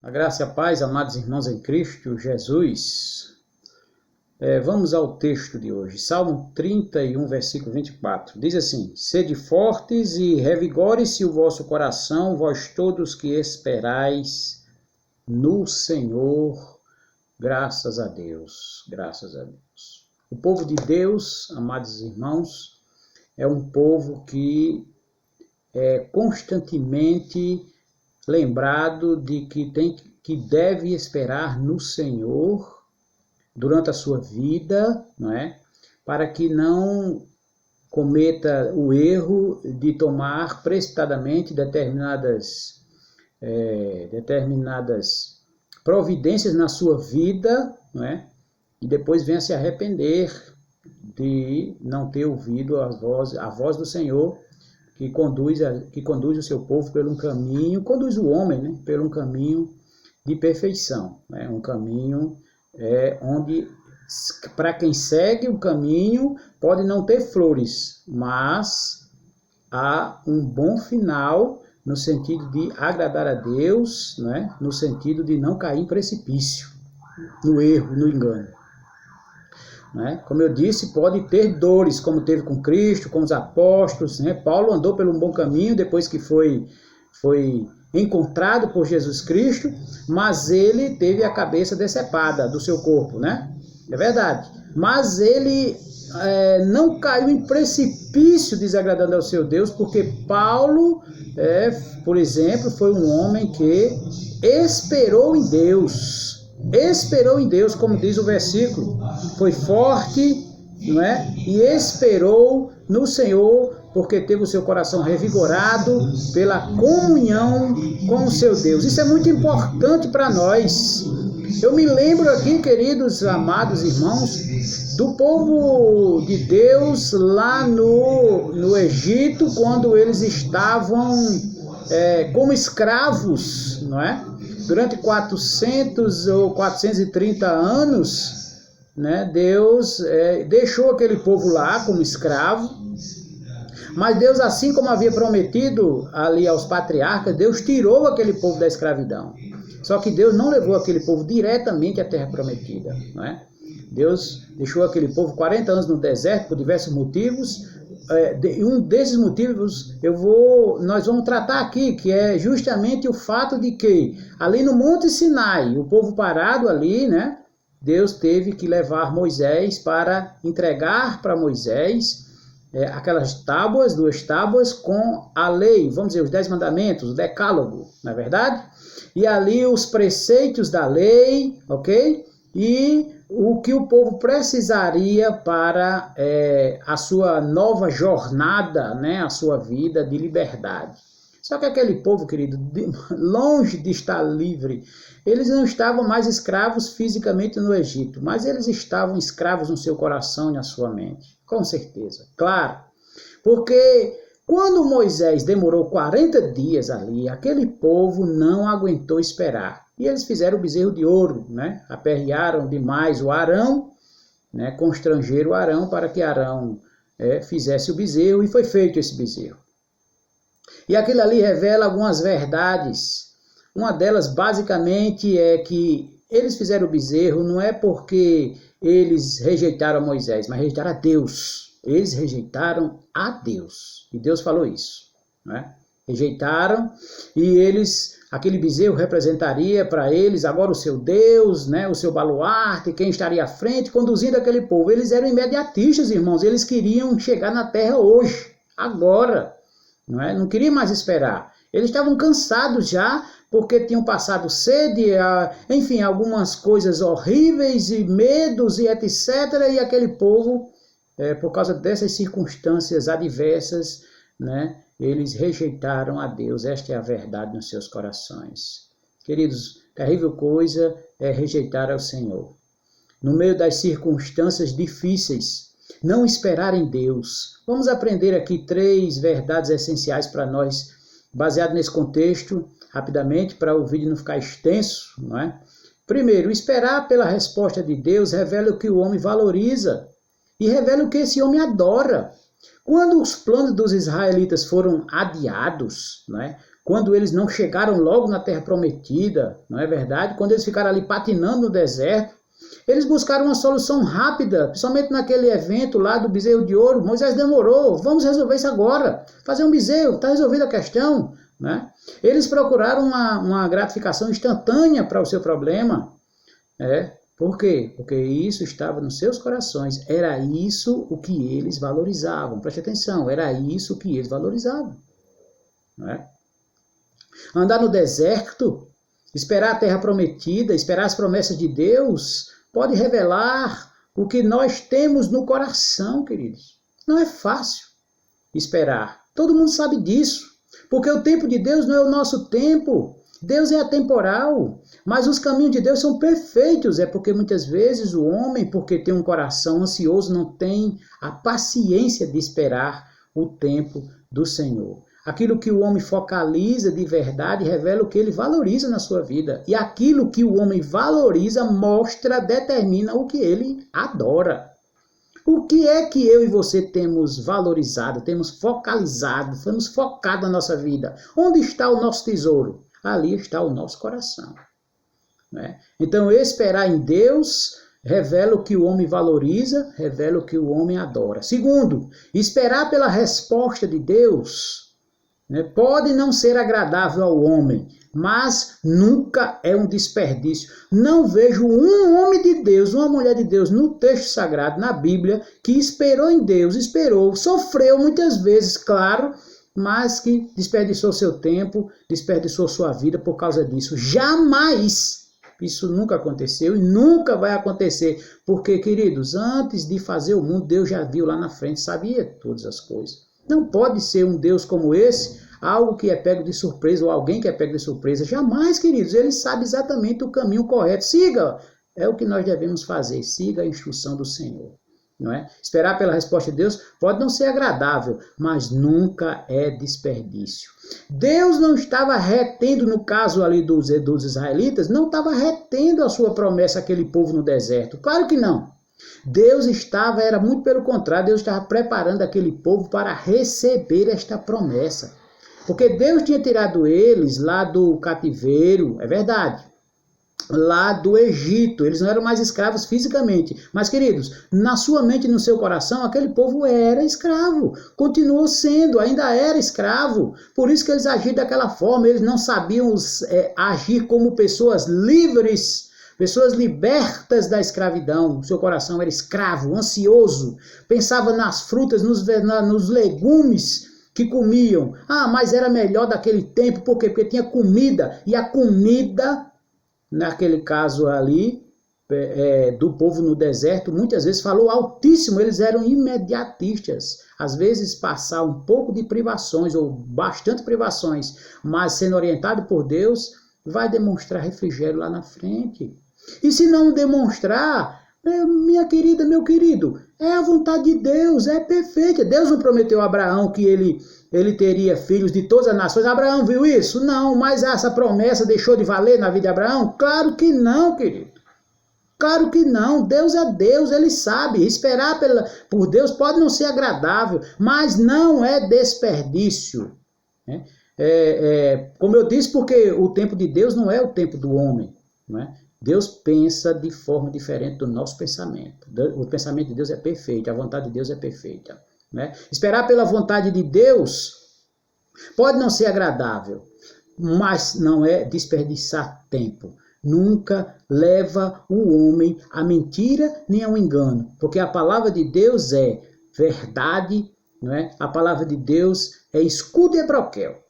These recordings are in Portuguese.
A graça e a paz, amados irmãos em Cristo Jesus. Vamos ao texto de hoje. Salmo 31, versículo 24. Diz assim: Sede fortes e revigore-se o vosso coração, vós todos que esperais no Senhor. Graças a Deus, graças a Deus. O povo de Deus, amados irmãos, é um povo que é constantemente lembrado de que deve esperar no Senhor durante a sua vida, não é? Para que não cometa o erro de tomar precipitadamente determinadas providências na sua vida, não é? E depois venha se arrepender de não ter ouvido a voz do Senhor, que conduz o seu povo pelo um caminho, conduz o homem, né, pelo um caminho de perfeição, né, um caminho onde, para quem segue o caminho, pode não ter flores, mas há um bom final no sentido de agradar a Deus, né, no sentido de não cair em precipício, no erro, no engano. Né? Como eu disse, pode ter dores, como teve com Cristo, com os apóstolos. Né? Paulo andou pelo um bom caminho depois que foi encontrado por Jesus Cristo, mas ele teve a cabeça decepada do seu corpo, né? É verdade. Mas ele não caiu em precipício desagradando ao seu Deus, porque Paulo, por exemplo, foi um homem que esperou em Deus. Esperou em Deus, como diz o versículo, foi forte, não é? E esperou no Senhor, porque teve o seu coração revigorado pela comunhão com o seu Deus. Isso é muito importante para nós. Eu me lembro aqui, queridos, amados irmãos, do povo de Deus lá no Egito, quando eles estavam como escravos, não é? Durante 400 ou 430 anos, né, Deus deixou aquele povo lá como escravo, mas Deus, assim como havia prometido ali aos patriarcas, Deus tirou aquele povo da escravidão. Só que Deus não levou aquele povo diretamente à terra prometida, não é? Deus deixou aquele povo 40 anos no deserto por diversos motivos. Um desses motivos nós vamos tratar aqui, que é justamente o fato de que ali no Monte Sinai, o povo parado ali, né, Deus teve que levar Moisés para entregar para Moisés aquelas tábuas, 2 tábuas com a lei, vamos dizer, os 10 mandamentos, o decálogo, não é verdade? E ali os preceitos da lei, ok? E o que o povo precisaria para a sua nova jornada, né, a sua vida de liberdade. Só que aquele povo, querido, longe de estar livre, eles não estavam mais escravos fisicamente no Egito, mas eles estavam escravos no seu coração e na sua mente, com certeza, claro. Porque quando Moisés demorou 40 dias ali, aquele povo não aguentou esperar. E eles fizeram o bezerro de ouro, né? Aperrearam demais o Arão, né? Constrangeram o Arão para que Arão fizesse o bezerro, e foi feito esse bezerro. E aquilo ali revela algumas verdades. Uma delas, basicamente, é que eles fizeram o bezerro não é porque eles rejeitaram Moisés, mas rejeitaram a Deus. Eles rejeitaram a Deus. E Deus falou isso, né? Rejeitaram, e aquele bezerro representaria para eles agora o seu Deus, né, o seu baluarte, quem estaria à frente, conduzindo aquele povo. Eles eram imediatistas, irmãos, eles queriam chegar na terra hoje, agora, não queriam mais esperar. Eles estavam cansados já, porque tinham passado sede, enfim, algumas coisas horríveis, e medos, e etc. E aquele povo, por causa dessas circunstâncias adversas, né, eles rejeitaram a Deus. Esta é a verdade nos seus corações. Queridos, terrível coisa é rejeitar ao Senhor. No meio das circunstâncias difíceis, não esperar em Deus. Vamos aprender aqui 3 verdades essenciais para nós, baseado nesse contexto, rapidamente, para o vídeo não ficar extenso, não é? Primeiro, esperar pela resposta de Deus revela o que o homem valoriza e revela o que esse homem adora. Quando os planos dos israelitas foram adiados, né, quando eles não chegaram logo na terra prometida, não é verdade? Quando eles ficaram ali patinando no deserto, eles buscaram uma solução rápida, principalmente naquele evento lá do bezerro de ouro. Moisés demorou, vamos resolver isso agora, fazer um bezerro, está resolvida a questão. Né? Eles procuraram uma gratificação instantânea para o seu problema. Por quê? Porque isso estava nos seus corações, era isso o que eles valorizavam. Preste atenção, era isso o que eles valorizavam. Né? Andar no deserto, esperar a terra prometida, esperar as promessas de Deus, pode revelar o que nós temos no coração, queridos. Não é fácil esperar. Todo mundo sabe disso. Porque o tempo de Deus não é o nosso tempo. Deus é atemporal. Mas os caminhos de Deus são perfeitos. É porque muitas vezes o homem, porque tem um coração ansioso, não tem a paciência de esperar o tempo do Senhor. Aquilo que o homem focaliza de verdade revela o que ele valoriza na sua vida. E aquilo que o homem valoriza mostra, determina o que ele adora. O que é que eu e você temos valorizado, temos focalizado, temos focado na nossa vida? Onde está o nosso tesouro? Ali está o nosso coração. Né? Então, esperar em Deus revela o que o homem valoriza, revela o que o homem adora. Segundo, esperar pela resposta de Deus, né, pode não ser agradável ao homem, mas nunca é um desperdício. Não vejo um homem de Deus, uma mulher de Deus no texto sagrado, na Bíblia, que esperou em Deus, sofreu muitas vezes, claro, mas que desperdiçou seu tempo, desperdiçou sua vida por causa disso. Jamais! Isso nunca aconteceu e nunca vai acontecer. Porque, queridos, antes de fazer o mundo, Deus já viu lá na frente, sabia todas as coisas. Não pode ser um Deus como esse, algo que é pego de surpresa, ou alguém que é pego de surpresa. Jamais, queridos, ele sabe exatamente o caminho correto. Siga, é o que nós devemos fazer, siga a instrução do Senhor. Não é? Esperar pela resposta de Deus pode não ser agradável, mas nunca é desperdício. Deus não estava retendo, no caso ali dos israelitas, não estava retendo a sua promessa àquele povo no deserto. Claro que não. Deus era muito pelo contrário, Deus estava preparando aquele povo para receber esta promessa. Porque Deus tinha tirado eles lá do cativeiro, é verdade, lá do Egito. Eles não eram mais escravos fisicamente. Mas, queridos, na sua mente e no seu coração, aquele povo era escravo. Continuou sendo, ainda era escravo. Por isso que eles agiam daquela forma. Eles não sabiam agir como pessoas livres, pessoas libertas da escravidão. Seu coração era escravo, ansioso. Pensava nas frutas, nos legumes que comiam. Mas era melhor daquele tempo. Por quê? Porque tinha comida. E a comida, naquele caso ali, do povo no deserto, muitas vezes falou altíssimo. Eles eram imediatistas. Às vezes passar um pouco de privações, ou bastante privações, mas sendo orientado por Deus, vai demonstrar refrigério lá na frente. E se não demonstrar, minha querida, meu querido, é a vontade de Deus, é perfeita. Deus não prometeu a Abraão que ele teria filhos de todas as nações. Abraão viu isso? Não, mas essa promessa deixou de valer na vida de Abraão? Claro que não, querido. Claro que não. Deus é Deus, ele sabe. Esperar por Deus pode não ser agradável, mas não é desperdício. Né? Como eu disse, porque o tempo de Deus não é o tempo do homem, não é? Deus pensa de forma diferente do nosso pensamento. O pensamento de Deus é perfeito, a vontade de Deus é perfeita. Né? Esperar pela vontade de Deus pode não ser agradável, mas não é desperdiçar tempo. Nunca leva o homem à mentira nem ao engano, porque a palavra de Deus é verdade, não é? A palavra de Deus é escudo e broquel.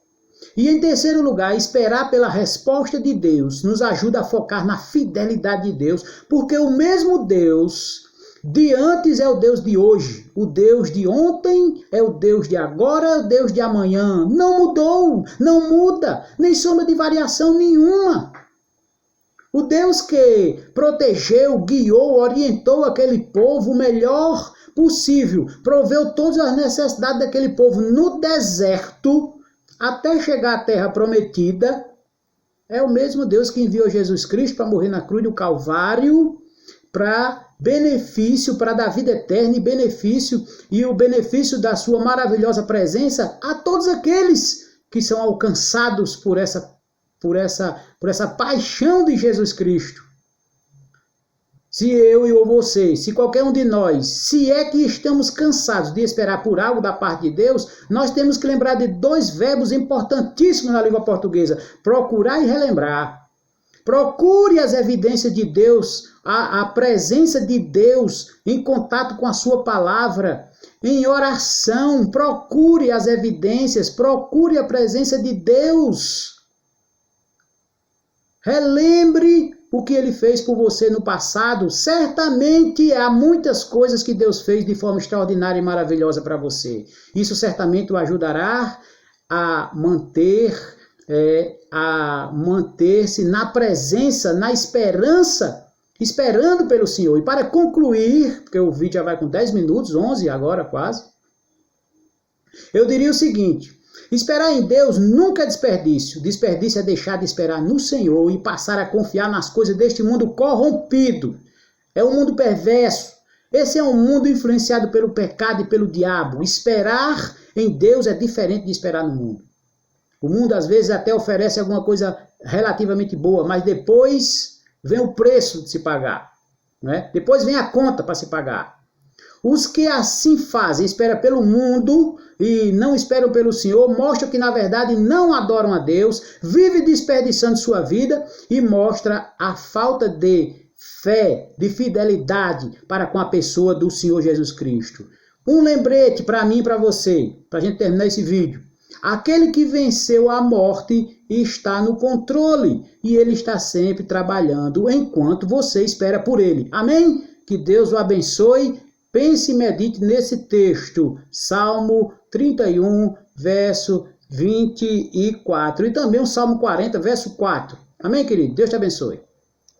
E em terceiro lugar, esperar pela resposta de Deus nos ajuda a focar na fidelidade de Deus, porque o mesmo Deus de antes é o Deus de hoje, o Deus de ontem é o Deus de agora, é o Deus de amanhã. Não mudou, não muda, nem sombra de variação nenhuma. O Deus que protegeu, guiou, orientou aquele povo o melhor possível, proveu todas as necessidades daquele povo no deserto, até chegar à terra prometida, é o mesmo Deus que enviou Jesus Cristo para morrer na cruz do Calvário, para benefício, para dar vida eterna e o benefício da sua maravilhosa presença a todos aqueles que são alcançados por essa paixão de Jesus Cristo. Se eu e você, se qualquer um de nós, se é que estamos cansados de esperar por algo da parte de Deus, nós temos que lembrar de dois verbos importantíssimos na língua portuguesa: procurar e relembrar. Procure as evidências de Deus, a presença de Deus em contato com a sua palavra, em oração. Procure as evidências, procure a presença de Deus. Relembre o que Ele fez por você no passado. Certamente há muitas coisas que Deus fez de forma extraordinária e maravilhosa para você. Isso certamente o ajudará a manter-se na presença, na esperança, esperando pelo Senhor. E para concluir, porque o vídeo já vai com 10 minutos, 11 agora quase, eu diria o seguinte: esperar em Deus nunca é desperdício. Desperdício é deixar de esperar no Senhor e passar a confiar nas coisas deste mundo corrompido. É um mundo perverso. Esse é um mundo influenciado pelo pecado e pelo diabo. Esperar em Deus é diferente de esperar no mundo. O mundo às vezes até oferece alguma coisa relativamente boa, mas depois vem o preço de se pagar, né? Depois vem a conta para se pagar. Os que assim fazem, esperam pelo mundo e não esperam pelo Senhor, mostram que na verdade não adoram a Deus, vivem desperdiçando sua vida e mostra a falta de fé, de fidelidade para com a pessoa do Senhor Jesus Cristo. Um lembrete para mim e para você, para a gente terminar esse vídeo. Aquele que venceu a morte está no controle e Ele está sempre trabalhando enquanto você espera por Ele. Amém? Que Deus o abençoe. Pense e medite nesse texto, Salmo 31, verso 24, e também o Salmo 40, verso 4. Amém, querido? Deus te abençoe.